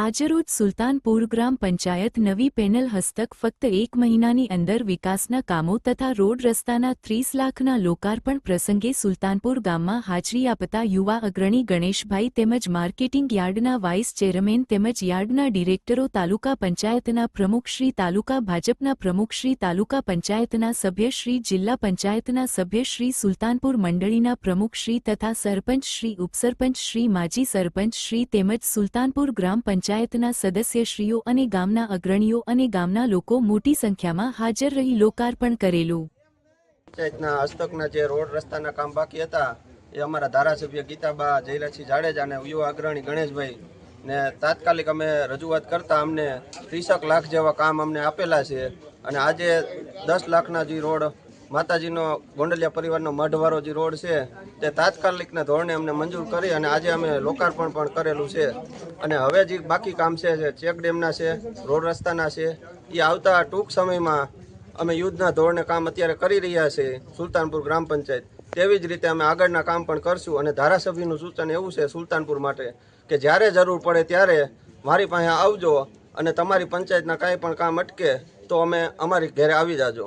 આજરોજ સુલતાનપુર ગ્રામ પંચાયત નવી પેનલ હસ્તક ફક્ત 1 મહિનાની અંદર વિકાસના કામો તથા રોડ રસ્તાના 30 લાખના લોકાર્પણ પ્રસંગે સુલતાનપુર ગામમાં હાજરી આપતા યુવા અગ્રણી ગણેશભાઈ તેમજ માર્કેટિંગ યાર્ડના વાઇસ ચેરમેન તેમજ યાર્ડના ડિરેક્ટરો, તાલુકા પંચાયતના પ્રમુખશ્રી, તાલુકા ભાજપના પ્રમુખશ્રી, તાલુકા પંચાયતના સભ્યશ્રી, જિલ્લા પંચાયતના સભ્યશ્રી, સુલતાનપુર મંડળીના પ્રમુખશ્રી તથા સરપંચશ્રી, ઉપસરપંચશ્રી, માજી સરપંચશ્રી તેમજ સુલતાનપુર ગ્રામ પંચાયતના સદસ્યશ્રીઓ અને ગામના અગ્રણીઓ અને ગામના લોકો મોટી સંખ્યામાં હાજર રહી લોકાર્પણ કરેલું. પંચાયતના હસ્તકના જે રોડ રસ્તાના કામ બાકી હતા એ અમારા ધારાસભ્ય ગીતાબા જયરાજસિંહ જાડેજા અને યુવા અગ્રણી ગણેશભાઈ ને તાત્કાલિક અમે રજૂઆત કરતા અમને 30 લાખ જેવા કામ અમને આપેલા છે અને આજે 10 લાખના જે રોડ માતાજીનો ગોંડલિયા પરિવારનો મઢવાળો જે રોડ છે તે તાત્કાલિકના ધોરણે અમને મંજૂર કરી અને આજે અમે લોકાર્પણ પણ કરેલું છે. અને હવે જે બાકી કામ છે ચેક ડેમના છે, રોડ રસ્તાના છે, એ આવતા ટૂંક સમયમાં અમે યુદ્ધના ધોરણે કામ અત્યારે કરી રહ્યા છે સુલતાનપુર ગ્રામ પંચાયત. તેવી જ રીતે અમે આગળના કામ પણ કરશું અને ધારાસભ્યનું સૂચન એવું છે સુલતાનપુર માટે કે જ્યારે જરૂર પડે ત્યારે મારી પાસે આવજો અને તમારી પંચાયતના કાંઈ પણ કામ અટકે તો અમે અમારી ઘરે આવી જાજો.